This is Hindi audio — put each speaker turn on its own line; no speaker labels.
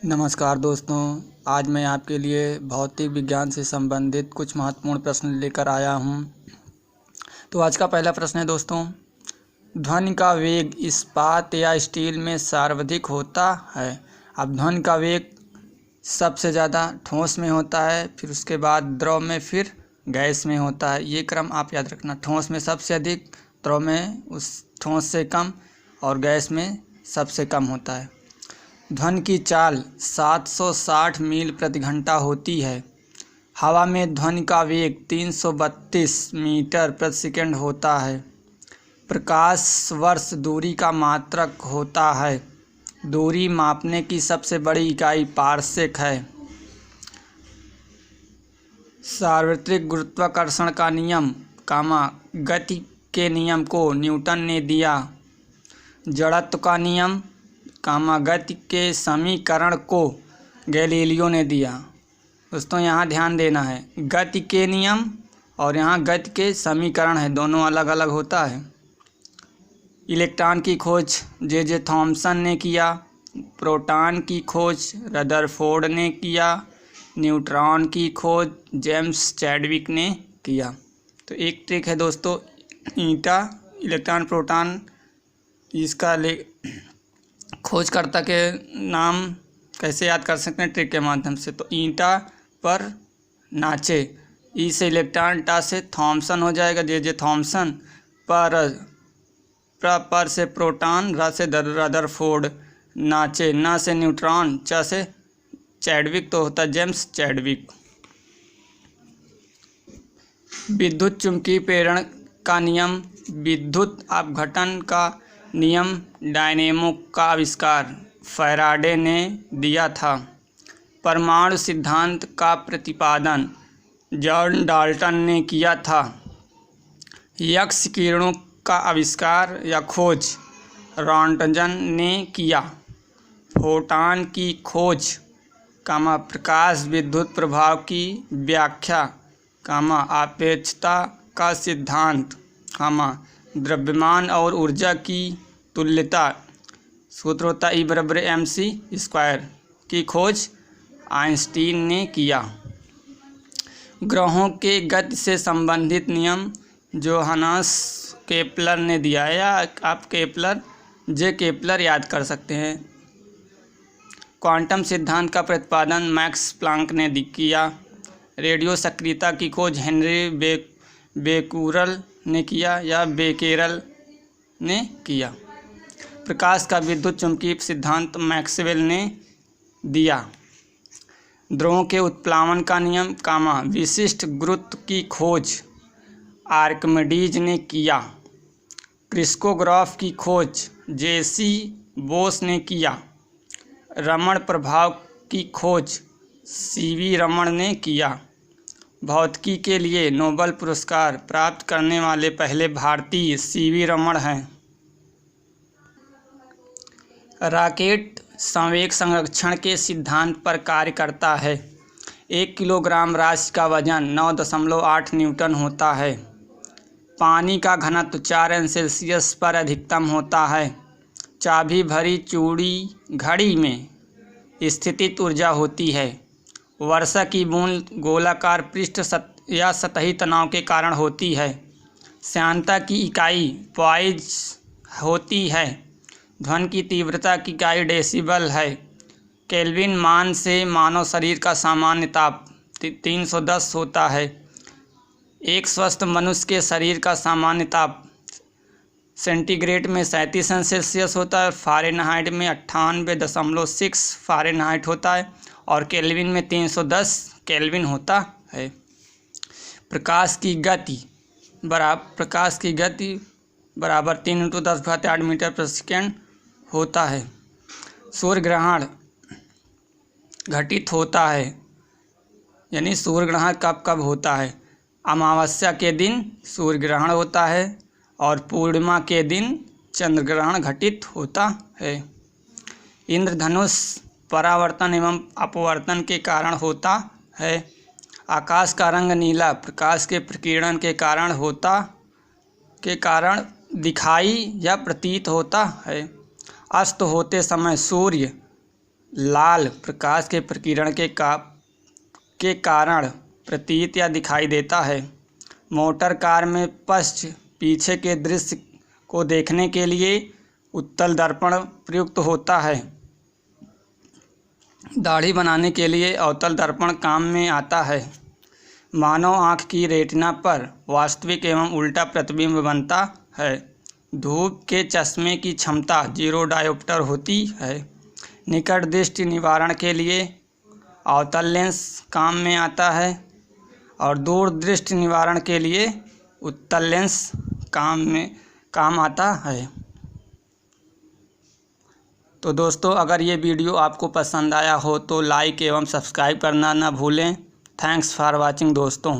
नमस्कार दोस्तों, आज मैं आपके लिए भौतिक विज्ञान से संबंधित कुछ महत्वपूर्ण प्रश्न लेकर आया हूं। तो आज का पहला प्रश्न है दोस्तों, ध्वनि का वेग इस्पात या स्टील में सर्वाधिक होता है। अब ध्वनि का वेग सबसे ज़्यादा ठोस में होता है, फिर उसके बाद द्रव में, फिर गैस में होता है। ये क्रम आप याद रखना, ठोस में सबसे अधिक, द्रव में उस ठोस से कम और गैस में सबसे कम होता है। ध्वनि की चाल 760 मील प्रति घंटा होती है। हवा में ध्वनि का वेग 332 मीटर प्रति सेकंड होता है। प्रकाश वर्ष दूरी का मात्रक होता है। दूरी मापने की सबसे बड़ी इकाई पारसेक है। सार्वत्रिक गुरुत्वाकर्षण का नियम, गति के नियम को न्यूटन ने दिया। जड़त्व का नियम, गति के समीकरण को गैलीलियो ने दिया। दोस्तों यहाँ ध्यान देना है, गति के नियम और यहाँ गति के समीकरण है, दोनों अलग अलग होता है। इलेक्ट्रॉन की खोज जे थॉमसन ने किया। प्रोटॉन की खोज रदरफोर्ड ने किया। न्यूट्रॉन की खोज जेम्स चैडविक ने किया। तो एक ट्रिक है दोस्तों, ईटा, इलेक्ट्रॉन, प्रोटॉन, इसका खोजकर्ता के नाम कैसे याद कर सकते हैं, ट्रिक के माध्यम से। तो ईटा पर नाचे, ई से इलेक्ट्रॉन, टा से थॉमसन हो जाएगा, जे थॉमसन। पर से प्रोटॉन, र से रदरफोर्ड, नाचे, ना से न्यूट्रॉन, च से चैडविक, तो होता है जेम्स चैडविक। विद्युत चुंबकीय प्रेरण का नियम, विद्युत अपघटन का नियम, डायनेमो का आविष्कार फैराडे ने दिया था। परमाणु सिद्धांत का प्रतिपादन जॉन डाल्टन ने किया था। एक्स किरणों का आविष्कार या खोज रॉन्टजन ने किया। फोटॉन की खोज, प्रकाश विद्युत प्रभाव की व्याख्या, आपेक्षता का सिद्धांत, द्रव्यमान और ऊर्जा की तुल्यता, सूत्र होता E बराबर mc² की खोज आइंस्टीन ने किया। ग्रहों के गति से संबंधित नियम जोहानस केपलर ने दिया है, या आप केपलर याद कर सकते हैं। क्वांटम सिद्धांत का प्रतिपादन मैक्स प्लांक ने किया। रेडियो सक्रियता की खोज हेनरी बेकुरल ने किया, या बेकेरल ने किया। प्रकाश का विद्युत चुंबकीय सिद्धांत मैक्सवेल ने दिया। द्रव्यों के उत्प्लावन का नियम, विशिष्ट गुरुत्व की खोज आर्किमिडीज ने किया। क्रिस्कोग्राफ की खोज जेसी बोस ने किया। रमण प्रभाव की खोज सीवी रमण ने किया। भौतिकी के लिए नोबेल पुरस्कार प्राप्त करने वाले पहले भारतीय सीवी रमण हैं। रॉकेट संवेग संरक्षण के सिद्धांत पर कार्य करता है। 1 किलोग्राम राशि का वजन 9.8 न्यूटन होता है। पानी का घनत्व 4 अंश सेल्सियस पर अधिकतम होता है। चाबी भरी चूड़ी घड़ी में स्थितिज ऊर्जा होती है। वर्षा की बूंद गोलाकार पृष्ठ या सतही तनाव के कारण होती है। श्यानता की इकाई पॉइज होती है। ध्वनि की तीव्रता की इकाई डेसिबल है। केल्विन मान से मानव शरीर का सामान्य ताप 310 होता है। एक स्वस्थ मनुष्य के शरीर का सामान्य ताप सेंटीग्रेड में 37 अंश सेल्सियस होता है, फ़ारेनहाइट में 98.6 फ़ारेनहाइट होता है और केल्विन में 310 केल्विन होता है। प्रकाश की गति बराबर 3 × 10⁸ मीटर प्रति सेकंड होता है। सूर्य ग्रहण घटित होता है, यानी सूर्य ग्रहण कब होता है। अमावस्या के दिन सूर्य ग्रहण होता है और पूर्णिमा के दिन चंद्र ग्रहण घटित होता है। इंद्रधनुष परावर्तन एवं अपवर्तन के कारण होता है। आकाश का रंग नीला प्रकाश के प्रकीर्णन के कारण दिखाई या प्रतीत होता है। अस्त होते समय लाल प्रकाश के प्रकीर्ण के कारण प्रतीत या दिखाई देता है। मोटर कार में पश्च पीछे के दृश्य को देखने के लिए उत्तल दर्पण प्रयुक्त होता है। दाढ़ी बनाने के लिए अवतल दर्पण काम में आता है। मानव आँख की रेटिना पर वास्तविक एवं उल्टा प्रतिबिंब बनता है। धूप के चश्मे की क्षमता 0 डायोप्टर होती है। निकट दृष्टि निवारण के लिए अवतल लेंस काम में आता है और दूर दृष्टि निवारण के लिए उत्तल लेंस काम आता है। तो दोस्तों, अगर ये वीडियो आपको पसंद आया हो तो लाइक एवं सब्सक्राइब करना ना भूलें। थैंक्स फॉर वॉचिंग दोस्तों।